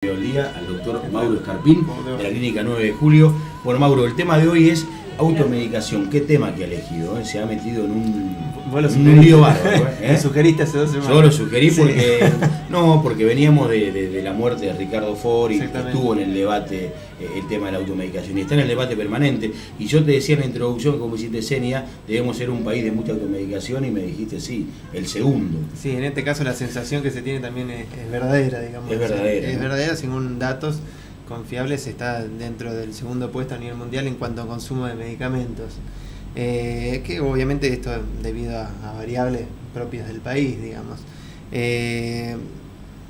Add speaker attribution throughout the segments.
Speaker 1: El día al doctor Mauro Escarpín de la Clínica 9 de Julio. Bueno, Mauro, el tema de hoy es automedicación. ¿Qué tema que ha elegido? Se ha metido en un lío bárbaro.
Speaker 2: Lo sugeriste hace 2 semanas.
Speaker 1: Yo lo sugerí porque porque veníamos de la muerte de Ricardo Ford y estuvo en el debate el tema de la automedicación y está en el debate permanente. Y yo te decía en la introducción, como hiciste seña, debemos ser un país de mucha automedicación y me dijiste sí, el segundo.
Speaker 2: Sí, en este caso la sensación que se tiene también es verdadera, digamos.
Speaker 1: Es verdadera.
Speaker 2: Es verdadera, según datos confiables está dentro del segundo puesto a nivel mundial en cuanto a consumo de medicamentos. Que obviamente esto debido a variables propias del país, digamos.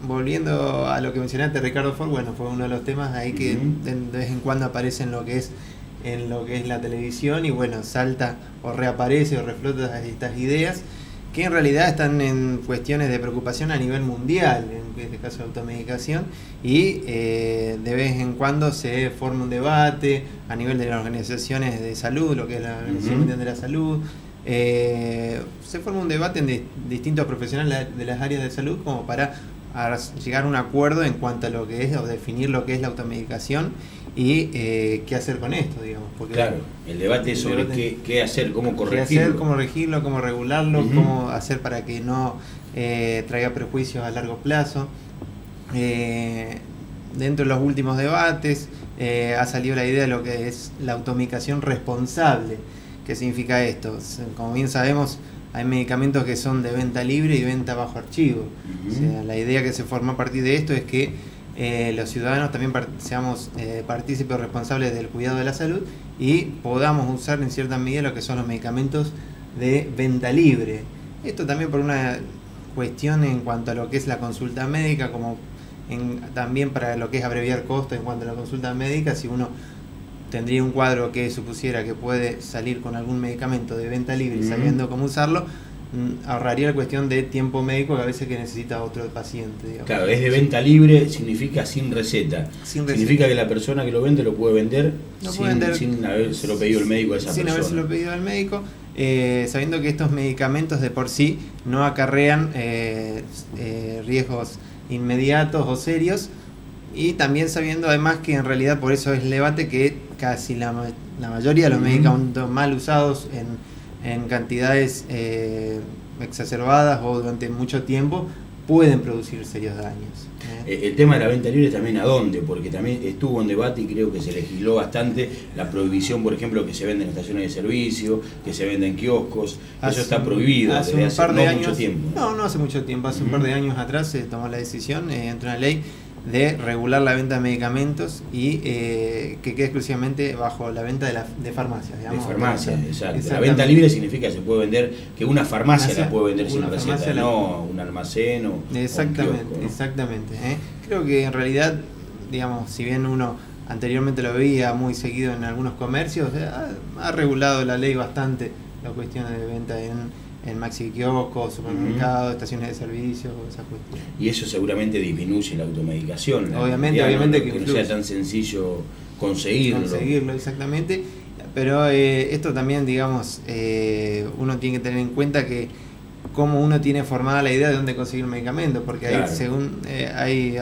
Speaker 2: Volviendo a lo que mencionaste, Ricardo Ford, bueno, fue uno de los temas ahí que de vez en cuando aparece en lo que es la televisión y bueno, salta o reaparece o reflota estas ideas que en realidad están en cuestiones de preocupación a nivel mundial, en este caso de automedicación, y de vez en cuando se forma un debate a nivel de las organizaciones de salud, lo que es la Organización Mundial de la Salud, se forma un debate en distintos profesionales de las áreas de salud como para llegar a un acuerdo en cuanto a lo que es o definir lo que es la automedicación y qué hacer con esto, digamos. Porque
Speaker 1: claro, el debate es sobre qué hacer, cómo corregirlo.
Speaker 2: Qué hacer, cómo regirlo, cómo regularlo, cómo hacer para que no traiga prejuicios a largo plazo. Dentro de los últimos debates ha salido la idea de lo que es la automedicación responsable. ¿Qué significa esto? Como bien sabemos, hay medicamentos que son de venta libre y venta bajo archivo. O sea, la idea que se formó a partir de esto es que los ciudadanos también seamos partícipes responsables del cuidado de la salud y podamos usar en cierta medida lo que son los medicamentos de venta libre. Esto también por una cuestión en cuanto a lo que es la consulta médica, como también para lo que es abreviar costos en cuanto a la consulta médica. Si uno tendría un cuadro que supusiera que puede salir con algún medicamento de venta libre y sabiendo cómo usarlo, ahorraría la cuestión de tiempo médico que a veces que necesita otro paciente, digamos.
Speaker 1: Claro, es de venta libre, significa sin receta. Significa que la persona que lo vende lo puede vender sin habérselo pedido el médico a esa persona.
Speaker 2: Sin habérselo pedido al médico, sabiendo que estos medicamentos de por sí no acarrean riesgos inmediatos o serios, y también sabiendo además que en realidad por eso es el debate que casi la mayoría de los medicamentos mal usados en cantidades exacerbadas o durante mucho tiempo pueden producir serios daños.
Speaker 1: El tema de la venta libre también ¿a dónde? Porque también estuvo en debate y creo que se legisló bastante la prohibición, por ejemplo, que se vende en estaciones de servicio, que se vende en kioscos. Eso está prohibido
Speaker 2: hace
Speaker 1: desde
Speaker 2: un par de años,
Speaker 1: mucho tiempo.
Speaker 2: No hace mucho tiempo, hace un par de años atrás se tomó la decisión, entró una ley de regular la venta de medicamentos y que quede exclusivamente bajo la venta de farmacias, digamos.
Speaker 1: De farmacias, exacto. La venta libre significa que se puede vender, que una farmacia la puede vender sin receta, no un almacén o
Speaker 2: exactamente,
Speaker 1: un kiosco, ¿no?
Speaker 2: Exactamente. Creo que en realidad, digamos, si bien uno anteriormente lo veía muy seguido en algunos comercios, ha regulado la ley bastante la cuestión de venta en maxi kioscos, supermercados, estaciones de servicios, esas cuestiones.
Speaker 1: Y eso seguramente disminuye la automedicación.
Speaker 2: Obviamente
Speaker 1: que no sea tan sencillo conseguirlo.
Speaker 2: Exactamente. Pero esto también, digamos, uno tiene que tener en cuenta que cómo uno tiene formada la idea de dónde conseguir medicamentos, porque
Speaker 1: claro.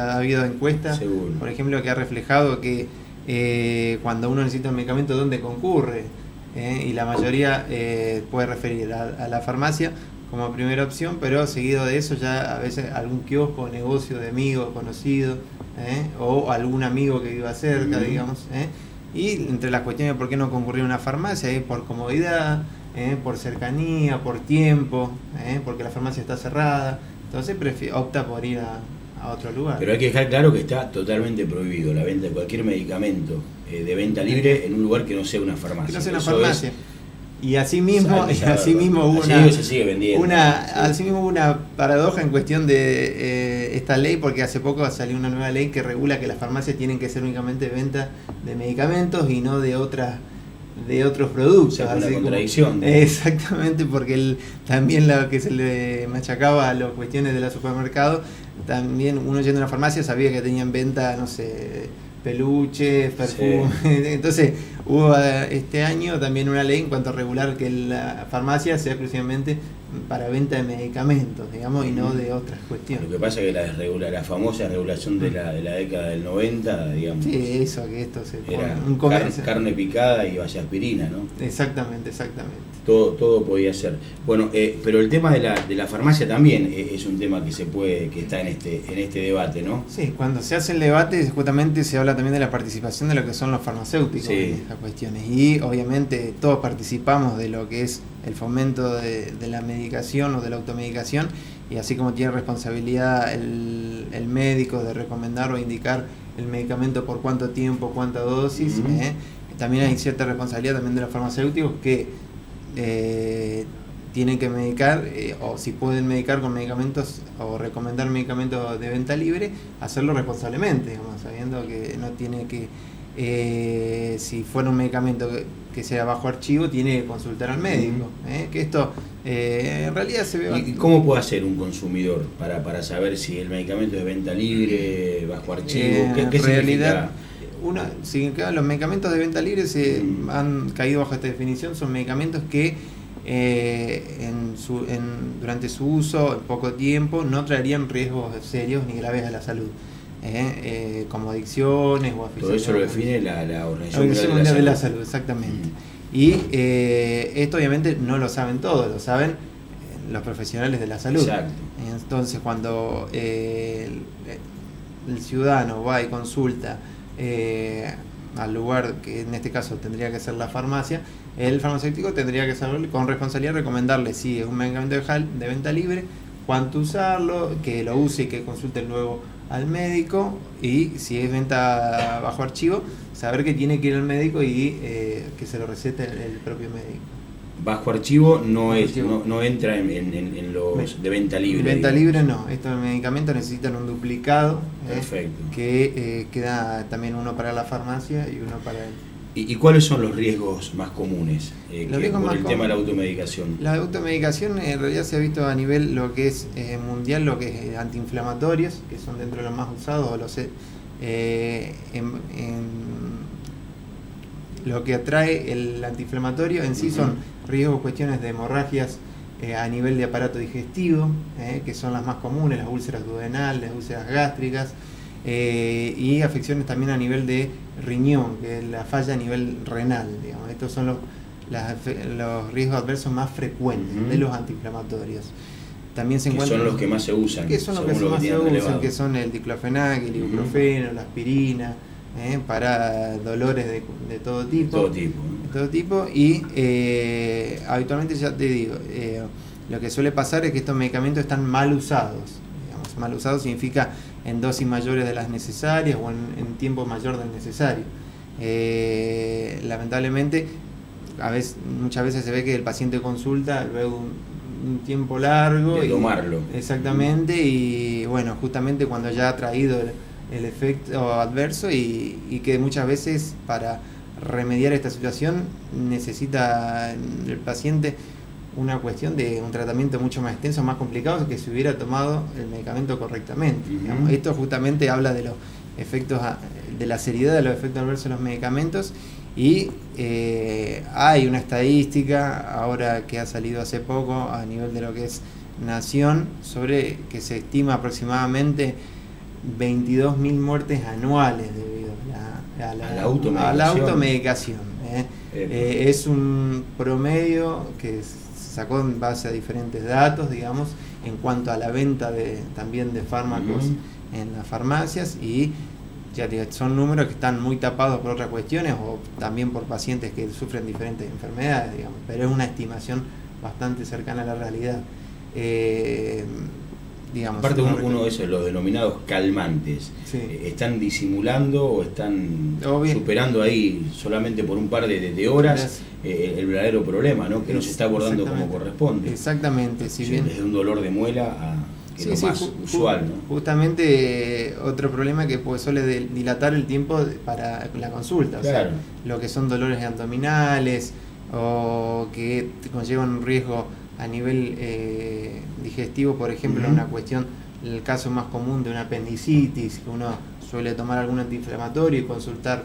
Speaker 2: ha habido encuestas, por ejemplo, que ha reflejado que cuando uno necesita un medicamento, ¿dónde concurre? Y la mayoría puede referir a la farmacia como primera opción, pero seguido de eso ya a veces algún kiosco, negocio de amigo conocido, o algún amigo que viva cerca, digamos. Y entre las cuestiones de por qué no concurrir a una farmacia, por comodidad, por cercanía, por tiempo, porque la farmacia está cerrada, entonces opta por ir a otro lugar.
Speaker 1: Pero hay que dejar claro que está totalmente prohibido la venta de cualquier medicamento de venta libre en un lugar que no sea una farmacia.
Speaker 2: Que no sea una farmacia. Y asimismo hubo una paradoja en cuestión de esta ley, porque hace poco salió una nueva ley que regula que las farmacias tienen que ser únicamente venta de medicamentos y no de otros productos.
Speaker 1: O sea, una contradicción.
Speaker 2: Exactamente, porque también lo que se le machacaba a las cuestiones de los supermercados, también uno yendo a una farmacia sabía que tenían venta, no sé, peluches, perfumes. Entonces hubo este año también una ley en cuanto a regular que la farmacia sea exclusivamente para venta de medicamentos, digamos, y no de otras cuestiones.
Speaker 1: Lo que pasa es que la famosa regulación de la década del 90, digamos,
Speaker 2: Sí, eso, que esto se
Speaker 1: era
Speaker 2: pone un comercio.
Speaker 1: carne picada y vallaspirina, ¿no?
Speaker 2: Exactamente.
Speaker 1: Todo podía ser. Bueno, pero el tema de la farmacia también es un tema que está en este debate, ¿no?
Speaker 2: Sí, cuando se hace el debate justamente se habla también de la participación de lo que son los farmacéuticos en estas cuestiones, y obviamente todos participamos de lo que es el fomento de la medicación o de la automedicación, y así como tiene responsabilidad el médico de recomendar o indicar el medicamento por cuánto tiempo, cuánta dosis, también hay cierta responsabilidad también de los farmacéuticos que tienen que medicar, o si pueden medicar con medicamentos o recomendar medicamentos de venta libre, hacerlo responsablemente, digamos, sabiendo que no tiene que, si fuera un medicamento que sea bajo archivo, tiene que consultar al médico, que esto en realidad se ve.
Speaker 1: ¿Y cómo puede hacer un consumidor para saber si el medicamento es de venta libre, bajo archivo? ¿Qué
Speaker 2: en realidad,
Speaker 1: significa?
Speaker 2: Los medicamentos de venta libre se han caído bajo esta definición, son medicamentos que durante su uso, en poco tiempo, no traerían riesgos serios ni graves a la salud, como adicciones o afecciones.
Speaker 1: Todo eso lo define la
Speaker 2: Organización Mundial de la Salud, exactamente. Y esto obviamente no lo saben todos, lo saben los profesionales de la salud.
Speaker 1: Exacto.
Speaker 2: Entonces cuando el ciudadano va y consulta al lugar que en este caso tendría que ser la farmacia, el farmacéutico tendría que saber con responsabilidad recomendarle si es un medicamento de venta libre, cuánto usarlo, que lo use y que consulte luego al médico, y si es venta bajo archivo, saber que tiene que ir al médico y que se lo recete el propio médico.
Speaker 1: Bajo archivo no entra en los de venta libre.
Speaker 2: Venta libre no, estos medicamentos necesitan un duplicado, que queda también uno para la farmacia y uno para el...
Speaker 1: ¿Y cuáles son los riesgos más comunes por el tema de la automedicación?
Speaker 2: La automedicación en realidad se ha visto a nivel lo que es mundial, lo que es antiinflamatorios, que son dentro de los más usados, lo que atrae el antiinflamatorio en sí son riesgos, cuestiones de hemorragias a nivel de aparato digestivo, que son las más comunes, las úlceras duodenales, las úlceras gástricas, y afecciones también a nivel de riñón, que es la falla a nivel renal, digamos. Estos son los riesgos adversos más frecuentes de los antiinflamatorios. También se encuentran,
Speaker 1: son los que más se usan,
Speaker 2: que son los que más se usan, que son el diclofenac, el ibuprofeno, la aspirina, para dolores de todo tipo. Y habitualmente, ya te digo, lo que suele pasar es que estos medicamentos están mal usados. Digamos, mal usados significa en dosis mayores de las necesarias o en tiempo mayor del necesario. Lamentablemente, muchas veces se ve que el paciente consulta luego un tiempo largo
Speaker 1: de tomarlo.
Speaker 2: Exactamente, y bueno, justamente cuando ya ha traído el efecto adverso, y que muchas veces para remediar esta situación necesita el paciente una cuestión de un tratamiento mucho más extenso, más complicado, que si hubiera tomado el medicamento correctamente. Esto justamente habla de los efectos, de la seriedad de los efectos adversos de los medicamentos, y hay una estadística ahora que ha salido hace poco a nivel de lo que es Nación, sobre que se estima aproximadamente 22.000 muertes anuales debido a la automedicación. Es un promedio que se sacó en base a diferentes datos, digamos, en cuanto a la venta también de fármacos en las farmacias, y ya digo, son números que están muy tapados por otras cuestiones o también por pacientes que sufren diferentes enfermedades, digamos, pero es una estimación bastante cercana a la realidad. Digamos,
Speaker 1: aparte uno de esos, los denominados calmantes, ¿están disimulando o están superando ahí solamente por un par de horas el verdadero problema, ¿no? Que no se está abordando como corresponde?
Speaker 2: Exactamente, si bien
Speaker 1: desde un dolor de muela que es lo más usual, ¿no?
Speaker 2: Justamente otro problema que suele dilatar el tiempo para la consulta,
Speaker 1: claro.
Speaker 2: O sea, lo que son dolores abdominales o que conllevan un riesgo a nivel digestivo, por ejemplo, una cuestión, el caso más común de una apendicitis, que uno suele tomar algún antiinflamatorio y consultar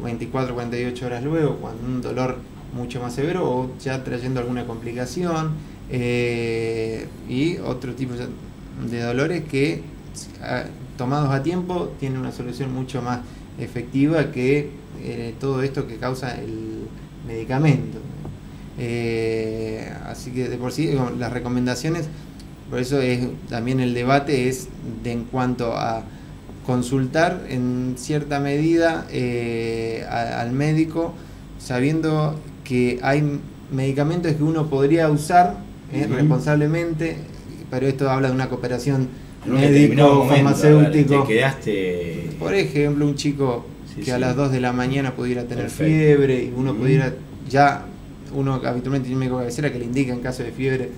Speaker 2: 24 48 horas luego, cuando un dolor mucho más severo o ya trayendo alguna complicación, y otro tipo de dolores que tomados a tiempo tienen una solución mucho más efectiva que todo esto que causa el medicamento. Así que de por sí las recomendaciones, por eso también el debate es en cuanto a consultar en cierta medida al médico, sabiendo que hay medicamentos que uno podría usar responsablemente, pero esto habla de una cooperación médico, farmacéutico.
Speaker 1: Te quedaste...
Speaker 2: Por ejemplo, un chico que a las 2 de la mañana pudiera tener fiebre y uno pudiera, uno habitualmente tiene un médico de cabecera que le indica en caso de fiebre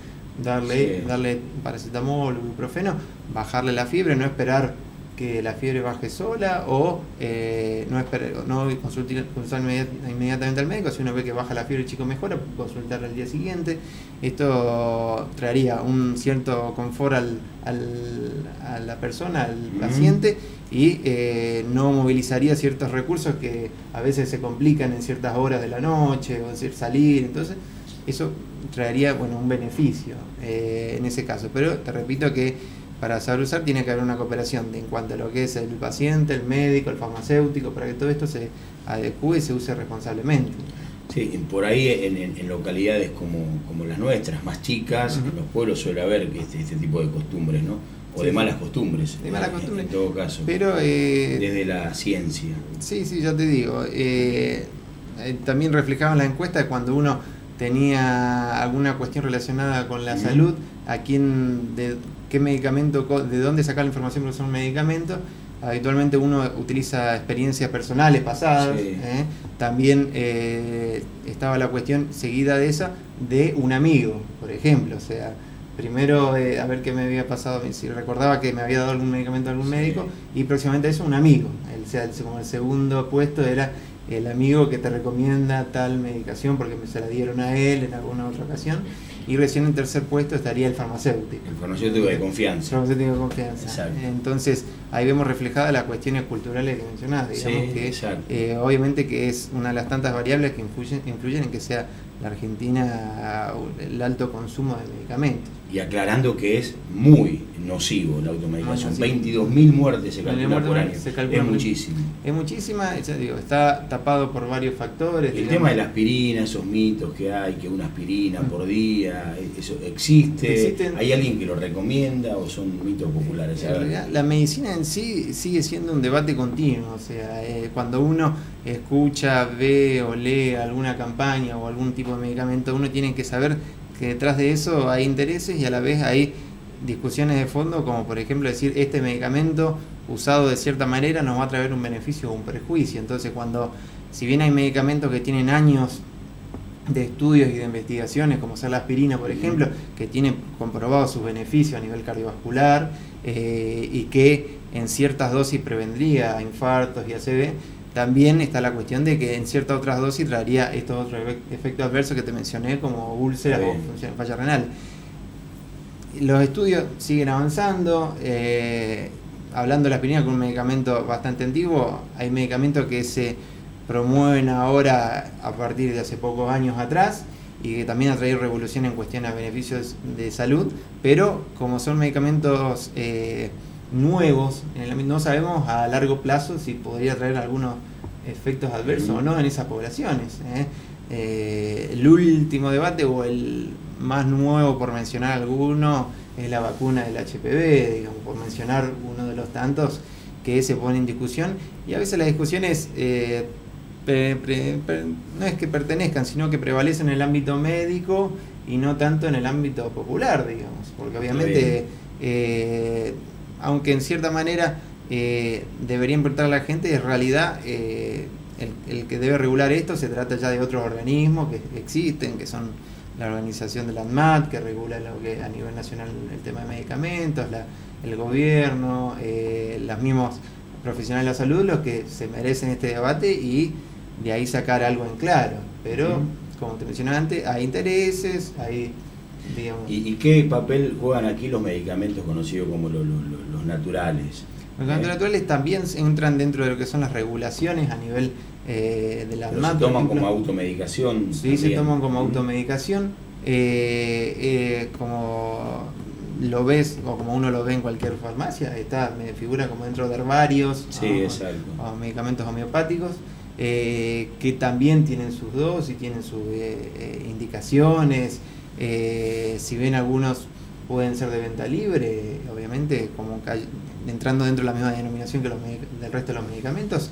Speaker 2: darle paracetamol o ibuprofeno, bajarle la fiebre, no esperar que la fiebre baje sola o no consultar inmediatamente al médico. Si uno ve que baja la fiebre y el chico mejora, consultar al día siguiente. Esto traería un cierto confort a la persona, al paciente, y no movilizaría ciertos recursos que a veces se complican en ciertas horas de la noche, o decir salir. Entonces eso traería un beneficio en ese caso, pero te repito que para saber usar tiene que haber una cooperación en cuanto a lo que es el paciente, el médico, el farmacéutico, para que todo esto se adecue y se use responsablemente.
Speaker 1: Sí, por ahí en localidades como las nuestras, más chicas, en los pueblos suele haber este tipo de costumbres, ¿no? O de malas costumbres, en todo caso,
Speaker 2: pero
Speaker 1: desde la ciencia.
Speaker 2: Sí, ya te digo, también reflejaba en la encuesta cuando uno tenía alguna cuestión relacionada con la salud, qué medicamento, de dónde sacar la información para usar un medicamento. Habitualmente uno utiliza experiencias personales pasadas. También estaba la cuestión seguida de esa de un amigo, por ejemplo. O sea, primero a ver qué me había pasado, si recordaba que me había dado algún medicamento a algún médico, y próximamente eso un amigo. Como el segundo puesto era el amigo que te recomienda tal medicación porque se la dieron a él en alguna otra ocasión. Y recién en tercer puesto estaría el farmacéutico. El
Speaker 1: farmacéutico de confianza.
Speaker 2: El farmacéutico de confianza. Exacto. Entonces, ahí vemos reflejadas las cuestiones culturales que mencionás. Digamos que obviamente que es una de las tantas variables que influyen en que sea la Argentina el alto consumo de medicamentos.
Speaker 1: Y aclarando que es muy nocivo la automedicación. 22.000 muertes se calcula por año. Es muchísimo.
Speaker 2: Es muchísima, está tapado por varios factores.
Speaker 1: El tema de la aspirina, esos mitos que hay, que una aspirina por día, eso existe. ¿Hay alguien que lo recomienda o son mitos populares?
Speaker 2: En realidad, la medicina en sí sigue siendo un debate continuo. O sea, cuando uno escucha, ve o lee alguna campaña o algún tipo de medicamento, uno tiene que saber que detrás de eso hay intereses y a la vez hay discusiones de fondo, como por ejemplo decir este medicamento usado de cierta manera nos va a traer un beneficio o un perjuicio. Entonces si bien hay medicamentos que tienen años de estudios y de investigaciones, como ser la aspirina por ejemplo, que tiene comprobados sus beneficios a nivel cardiovascular y que en ciertas dosis prevendría infartos y ACV, también está la cuestión de que en ciertas otras dosis traería estos otros efectos adversos que te mencioné, como úlceras o falla renal. Los estudios siguen avanzando. Hablando de la aspirina, con un medicamento bastante antiguo, hay medicamentos que se promueven ahora a partir de hace pocos años atrás y que también ha traído revolución en cuestión a beneficios de salud, pero como son medicamentos nuevos, no sabemos a largo plazo si podría traer algunos efectos adversos o no en esas poblaciones. El último debate o el más nuevo, por mencionar alguno, es la vacuna del HPV, digamos, por mencionar uno de los tantos que se pone en discusión, y a veces las discusiones no es que pertenezcan, sino que prevalecen en el ámbito médico y no tanto en el ámbito popular, digamos, porque obviamente aunque en cierta manera debería importar a la gente, en realidad el que debe regular esto se trata ya de otros organismos que existen, que son la organización de la ANMAT, que regula lo que a nivel nacional el tema de medicamentos, el gobierno, los mismos profesionales de la salud, los que se merecen este debate y de ahí sacar algo en claro. Pero, como te mencionaba antes, hay intereses, hay... Digamos.
Speaker 1: ¿Y qué papel juegan aquí los medicamentos conocidos como los naturales?
Speaker 2: Los naturales también entran dentro de lo que son las regulaciones a nivel de la ANMAT.
Speaker 1: ¿Se toman como automedicación?
Speaker 2: Sí, también se toman como automedicación. como lo ves, o como uno lo ve en cualquier farmacia, me figura como dentro de herbarios,
Speaker 1: sí, exacto,
Speaker 2: o medicamentos homeopáticos, que también tienen sus dosis, tienen sus indicaciones. Si bien algunos pueden ser de venta libre, obviamente, como entrando dentro de la misma denominación que del resto de los medicamentos,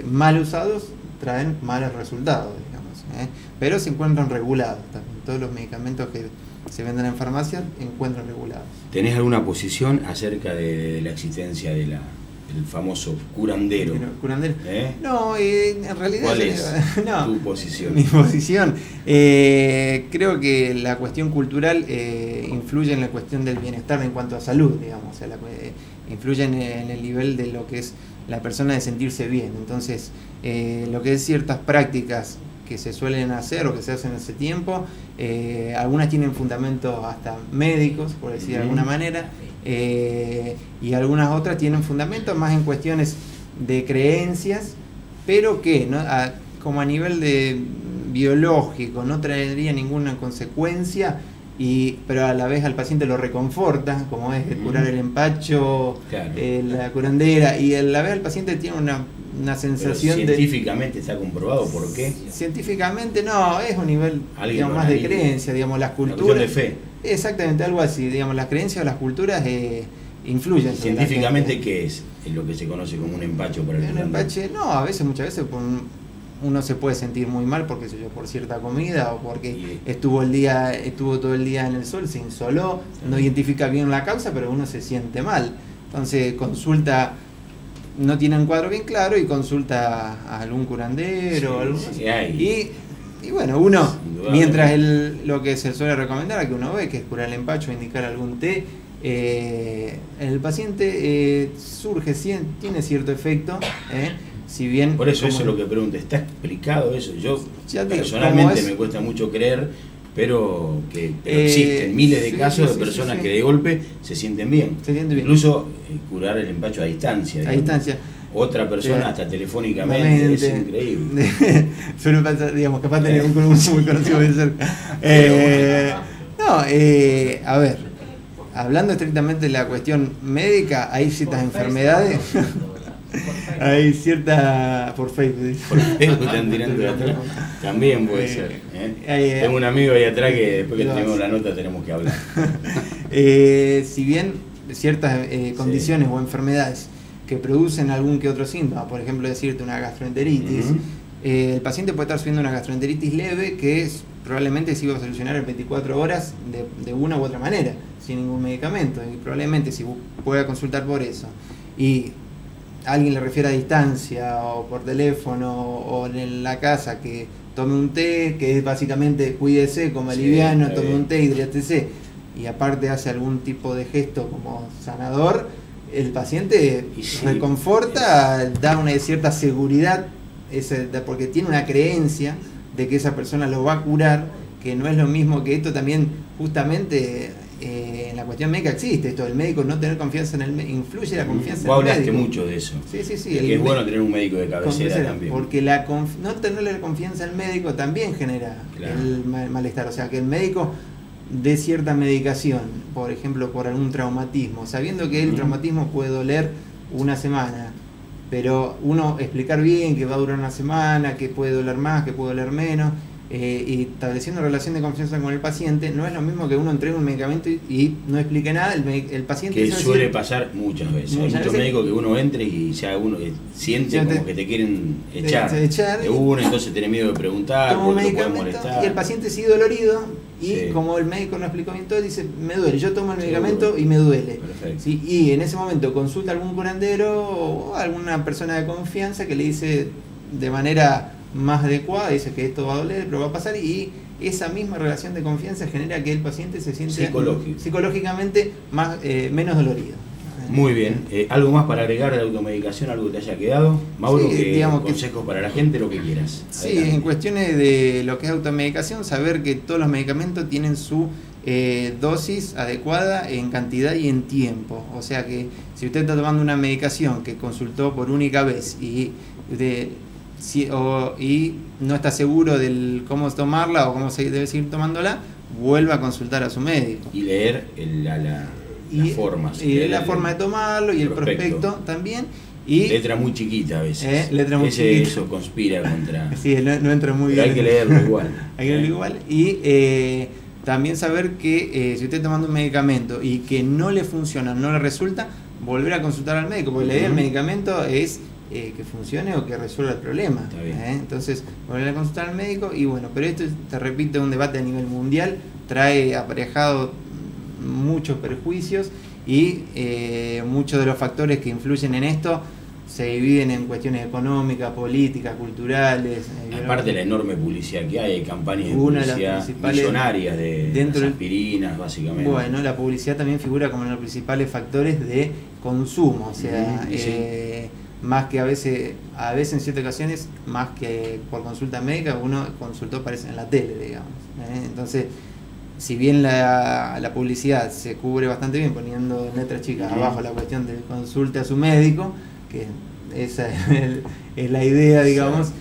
Speaker 2: mal usados traen malos resultados, digamos, pero se encuentran regulados también. Todos los medicamentos que se venden en farmacia encuentran regulados.
Speaker 1: ¿Tenés alguna posición acerca de la existencia del famoso curandero?
Speaker 2: ¿Curandero? No, en realidad...
Speaker 1: ¿Cuál es tu posición?
Speaker 2: Mi posición. Creo que la cuestión cultural influye en la cuestión del bienestar en cuanto a salud, digamos. O sea, influye en el nivel de lo que es la persona de sentirse bien. Entonces, lo que es ciertas prácticas que se suelen hacer o que se hacen hace tiempo, algunas tienen fundamentos hasta médicos, por decir de alguna manera, y algunas otras tienen fundamentos más en cuestiones de creencias, pero que como a nivel de biológico no traería ninguna consecuencia, pero a la vez al paciente lo reconforta, como es curar el empacho, claro, la curandera, y a la vez el paciente tiene una sensación.
Speaker 1: Pero científicamente está comprobado por qué.
Speaker 2: Científicamente no, es un nivel, digamos, más de creencia, digamos, las culturas.
Speaker 1: De fe.
Speaker 2: Exactamente, algo así, digamos, las creencias o las culturas influyen.
Speaker 1: Científicamente, ¿qué es lo que se conoce como un empacho para el curandero?
Speaker 2: Un empache, no, muchas veces uno se puede sentir muy mal porque por cierta comida o porque estuvo todo el día en el sol, se insoló, no identifica bien la causa, pero uno se siente mal. Entonces consulta, no tiene un cuadro bien claro y consulta a algún curandero,
Speaker 1: sí,
Speaker 2: y bueno, uno, mientras lo que se suele recomendar, que uno ve, que es curar el empacho, indicar algún té, el paciente tiene cierto efecto, si bien...
Speaker 1: Por eso es lo que pregunto, ¿está explicado eso? Yo personalmente me cuesta mucho creer, pero existen miles de casos de personas que de golpe se sienten bien. Incluso curar el empacho a distancia.
Speaker 2: A distancia.
Speaker 1: Otra persona hasta telefónicamente, es increíble.
Speaker 2: Suele pasar, digamos, capaz tener un muy conocido de cerca. A ver, hablando estrictamente de la cuestión médica, hay ciertas enfermedades... Hay cierta... Por Facebook.
Speaker 1: Por Facebook están tirando de atrás. También puede ser. Tengo un amigo ahí atrás que después que tenemos la nota tenemos que hablar.
Speaker 2: Si bien ciertas condiciones o enfermedades que producen algún que otro síntoma, por ejemplo decirte una gastroenteritis, el paciente puede estar sufriendo una gastroenteritis leve que probablemente se iba a solucionar en 24 horas de una u otra manera, sin ningún medicamento, y probablemente si pueda consultar por eso y alguien le refiere a distancia o por teléfono o en la casa que tome un té, que es básicamente cuídese, coma liviano, tome un té, hidrátese, y aparte hace algún tipo de gesto como sanador, el paciente reconforta, da una cierta seguridad, porque tiene una creencia de que esa persona lo va a curar, que no es lo mismo que esto también justamente... en la cuestión médica existe esto, el médico no tener confianza en el médico, influye la confianza en el médico.
Speaker 1: Vos hablaste mucho de eso.
Speaker 2: Sí.
Speaker 1: Que es bueno tener un médico de cabecera también.
Speaker 2: Porque no tenerle confianza al médico también genera el malestar. O sea, que el médico dé cierta medicación, por ejemplo, por algún traumatismo, sabiendo que el traumatismo puede doler una semana, pero uno explicar bien que va a durar una semana, que puede doler más, que puede doler menos, y estableciendo relación de confianza con el paciente, no es lo mismo que uno entregue un medicamento y no explique nada, el paciente...
Speaker 1: Que suele pasar muchas veces. Hay muchos médicos que uno entre y ya uno siente como que te quieren echar de uno, entonces tenés miedo de preguntar, porque lo puede molestar.
Speaker 2: Y el paciente sigue dolorido y como el médico no explicó bien todo, dice, me duele, yo tomo el medicamento y me duele. ¿Sí? Y en ese momento consulta a algún curandero o a alguna persona de confianza que le dice de manera más adecuada, dice que esto va a doler, pero va a pasar, y esa misma relación de confianza genera que el paciente se siente psicológicamente menos dolorido.
Speaker 1: Muy bien. ¿Algo más para agregar de automedicación, algo que te haya quedado? Mauro, consejos para la gente, lo que quieras. Adelante.
Speaker 2: Sí, en cuestiones de lo que es automedicación, saber que todos los medicamentos tienen su dosis adecuada en cantidad y en tiempo. O sea que si usted está tomando una medicación que consultó por única vez y usted y no está seguro del cómo tomarla o cómo se debe seguir tomándola, vuelva a consultar a su médico.
Speaker 1: Y leer la forma.
Speaker 2: Y la forma de tomarlo y el prospecto también. Y
Speaker 1: letra muy chiquita a veces.
Speaker 2: Letra muy chiquita.
Speaker 1: Eso conspira contra...
Speaker 2: Sí, no entra muy
Speaker 1: Pero
Speaker 2: bien.
Speaker 1: hay que leerlo igual.
Speaker 2: Hay que leerlo igual. Y también saber que si usted está tomando un medicamento y que no le funciona, no le resulta, volver a consultar al médico, porque la idea del medicamento es que funcione o que resuelva el problema.
Speaker 1: Está bien.
Speaker 2: Entonces, volver a consultar al médico y bueno, pero esto, te repito, es un debate a nivel mundial, trae aparejado muchos perjuicios y muchos de los factores que influyen en esto se dividen en cuestiones económicas, políticas, culturales.
Speaker 1: Aparte de la enorme publicidad que hay campañas de
Speaker 2: una
Speaker 1: publicidad millonarias de las aspirinas, básicamente.
Speaker 2: Bueno, la publicidad también figura como uno de los principales factores de consumo, o sea, más que a veces en ciertas ocasiones, más que por consulta médica, uno consultó parece en la tele, digamos. Entonces, si bien la publicidad se cubre bastante bien poniendo en letras chicas abajo la cuestión de consulte a su médico, que esa es la idea, digamos,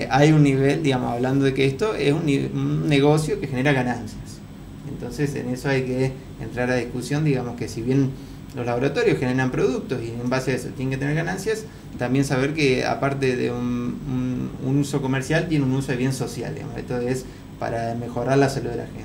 Speaker 2: hay un nivel, digamos, hablando de que esto es un negocio que genera ganancias. Entonces en eso hay que entrar a discusión, digamos que si bien los laboratorios generan productos y en base a eso tienen que tener ganancias, también saber que aparte de un uso comercial, tiene un uso de bien social, digamos. Esto es para mejorar la salud de la gente.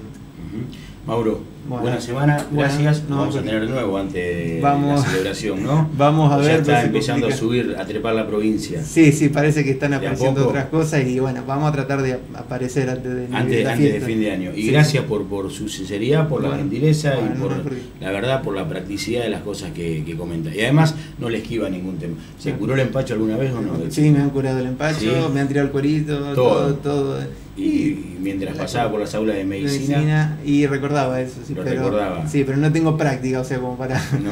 Speaker 1: Mauro, buena semana, gracias. Vamos a tener de nuevo antes de la celebración, ¿no?
Speaker 2: Vamos a ver.
Speaker 1: Ya está empezando a subir, a trepar la provincia.
Speaker 2: Sí, parece que están apareciendo otras cosas y bueno, vamos a tratar de aparecer antes
Speaker 1: de fin de año. Y gracias por su sinceridad, por la gentileza y por la verdad, por la practicidad de las cosas que comenta. Y además no le esquiva ningún tema. ¿Se curó el empacho alguna vez o no?
Speaker 2: Sí, me han curado el empacho, me han tirado el cuerito, todo.
Speaker 1: Y mientras pasaba por las aulas de medicina
Speaker 2: y recordaba eso, sí, pero no tengo práctica, o sea, como para...
Speaker 1: No.